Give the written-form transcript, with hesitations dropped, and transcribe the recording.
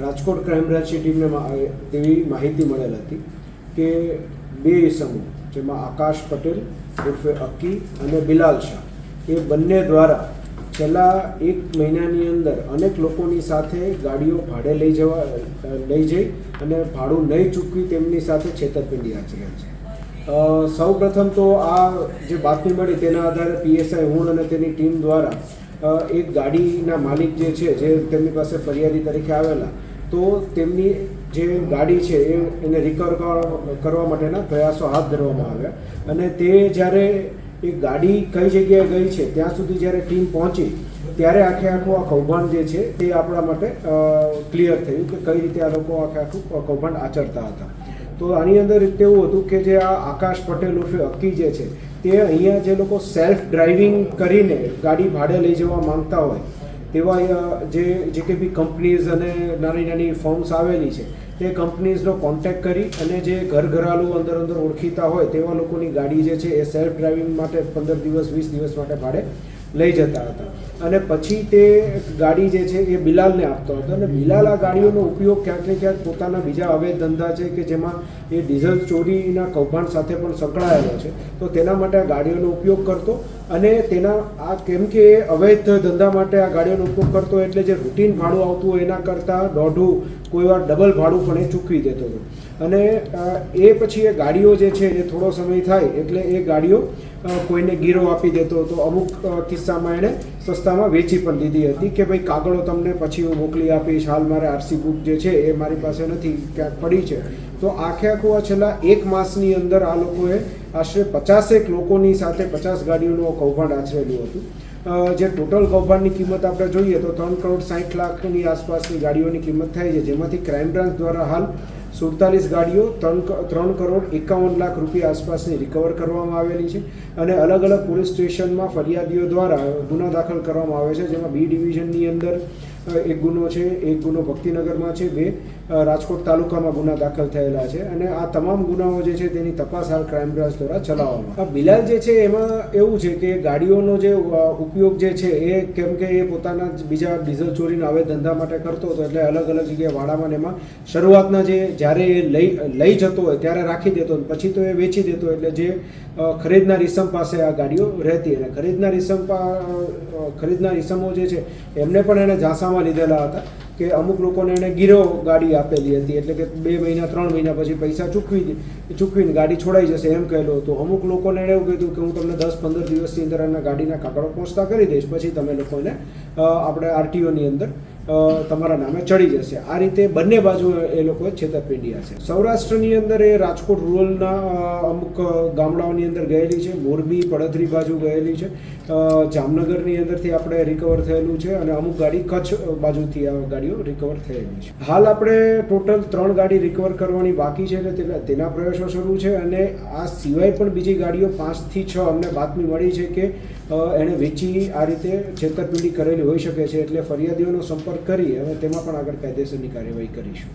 Rajkot crime બ્રાન્ચની ટીમને એવી માહિતી મળેલ હતી કે બે ઇસમો જેમાં આકાશ પટેલ ઉર્ફે અક્કી અને બિલાલ શાહ એ બંને દ્વારા છેલ્લા 1 મહિનાની અંદર અનેક લોકોની સાથે ગાડીઓ ભાડે લઈ જઈ અને ભાડું નહીં ચૂકવી તેમની સાથે છેતરપિંડી આચરેલ છે. સૌ પ્રથમ તો આ જે બાતમી મળી તેના આધારે પીએસઆઈ હુણ અને તેની ટીમ દ્વારા એક ગાડીના માલિક જે છે જે તેમની પાસે ફરિયાદી તરીકે આવેલા તો તેમની જે ગાડી છે એને રિકવર કરવા માટેના પ્રયાસો હાથ ધરવામાં આવ્યા અને તે જ્યારે એ ગાડી કઈ જગ્યાએ ગઈ છે ત્યાં સુધી જ્યારે ટીમ પહોંચી ત્યારે આખું આ કૌભાંડ જે છે તે આપણા માટે ક્લિયર થયું કે કઈ રીતે આ લોકો આખું કૌભાંડ આચરતા હતા. તો આની અંદર એવું હતું કે જે આ આકાશ પટેલ ઉર્ફે અક્કી જે છે તે અહીંયા જે લોકો સેલ્ફ ડ્રાઇવિંગ કરીને ગાડી ભાડે લઈ જવા માંગતા હોય તેવા જે કંઈ બી કંપનીઝ અને નાની નાની ફર્મ્સ આવેલી છે તે કંપનીઝનો કોન્ટેક્ટ કરી અને જે ઘરઘરાલું અંદર ઓળખીતા હોય તેવા લોકોની ગાડી જે છે એ સેલ્ફ ડ્રાઇવિંગ માટે 15 દિવસ 20 દિવસ માટે ભાડે લઈ જતા હતા અને પછી તે ગાડી જે છે એ બિલાલને આપતો હતો અને બિલાલ આ ગાડીઓનો ઉપયોગ ક્યાંક ને ક્યાંક પોતાના બીજા અવૈધ ધંધા છે કે જેમાં એ ડીઝલ ચોરીના કૌભાંડ સાથે પણ સંકળાયેલો છે તો તેના માટે આ ગાડીઓનો ઉપયોગ કરતો અને તેના આ કેમ કે એ અવૈધ ધંધા માટે આ ગાડીઓનો ઉપયોગ કરતો એટલે જે રૂટીન ભાડું આવતું હોય એના કરતાં દોઢું કોઈ વાર ડબલ ભાડું પણ એ ચૂકવી દેતો હતો અને એ પછી એ ગાડીઓ જે છે એ થોડો સમય થાય એટલે એ ગાડીઓ કોઈને ગીરો આપી દેતો હતો. અમુક કિસ્સામાં એણે સસ્તામાં વેચી પણ દીધી હતી કે ભાઈ કાગળો તમને પછી હું મોકલી આપીશ, હાલ મારે આરસી બુક જે છે એ મારી પાસે નથી, ક્યાંક પડી છે. તો આખું આ છેલ્લા 1 માસની અંદર આ લોકોએ આશરે 50 લોકોની સાથે 50 ગાડીઓનું કૌભાંડ આચરેલું હતું. જે ટોટલ કૌભાંડની કિંમત આપણે જોઈએ તો 3,60,00,000ની આસપાસની ગાડીઓની કિંમત થાય છે, જેમાંથી ક્રાઇમ બ્રાન્ચ દ્વારા હાલ 47 ગાડીઓ 3,51,00,000 રૂપિયા આસપાસની રિકવર કરવામાં આવેલી છે અને અલગ અલગ પોલીસ સ્ટેશનમાં ફરિયાદીઓ દ્વારા ગુના દાખલ કરવામાં આવે છે, જેમાં બી ડિવિઝનની અંદર એક ગુનો છે, એક ગુનો ભક્તિનગરમાં છે, 2 રાજકોટ તાલુકામાં ગુના દાખલ થયેલા છે અને આ તમામ ગુનાઓ જે છે તેની તપાસ હાલ ક્રાઇમ બ્રાન્ચ દ્વારા ચલાવવામાં. આ બિલાલ જે છે એમાં એવું છે કે ગાડીઓનો જે ઉપયોગ જે છે એ કેમ કે એ પોતાના બીજા ડીઝલ ચોરીના હવે ધંધા માટે કરતો હતો એટલે અલગ અલગ જગ્યાએ વાડામાં એમાં શરૂઆતના જે જ્યારે એ લઈ જતો હોય ત્યારે રાખી દેતો પછી તો એ વેચી દેતો એટલે જે ખરીદનાર ઇસમ પાસે આ ગાડીઓ રહેતી અને ખરીદનાર ઇસમો જે છે એમને પણ એને ઝાંસામાં લીધેલા હતા કે અમુક લોકોને એણે ગીરો ગાડી આપેલી હતી એટલે કે 2 મહિના 3 મહિના પછી પૈસા ચૂકવીને ગાડી છોડાઈ જશે એમ કહેલું હતું. અમુક લોકોને એણે એવું કીધું કે હું તમને 10-15 દિવસની અંદર એના ગાડીના કાગળો પહોંચતા કરી દઈશ, પછી તમે લોકોને આપણે આરટીઓની અંદર તમારા નામે ચડી જશે. આ રીતે બંને બાજુ એ લોકોએ છેતરપિંડી છે. સૌરાષ્ટ્રની અંદર એ રાજકોટ રૂરલના અમુક ગામડાઓની અંદર ગયેલી છે, મોરબી પડધરી બાજુ ગયેલી છે, જામનગરની અંદરથી આપણે રિકવર થયેલું છે અને અમુક ગાડી કચ્છ બાજુથી આ ગાડીઓ રિકવર થયેલી છે. હાલ આપણે ટોટલ 3 ગાડી રિકવર કરવાની બાકી છે એટલે તેના પ્રયાસો શરૂ છે અને આ સિવાય પણ બીજી ગાડીઓ 5 થી 6 અમને બાતમી મળી છે કે એણે વેચી આ રીતે છેતરપિંડી કરેલી હોઈ શકે છે એટલે ફરિયાદીઓનો સંપર્ક કરી અને તેમાં પણ આગળ કાયદેસરની કાર્યવાહી કરીશું.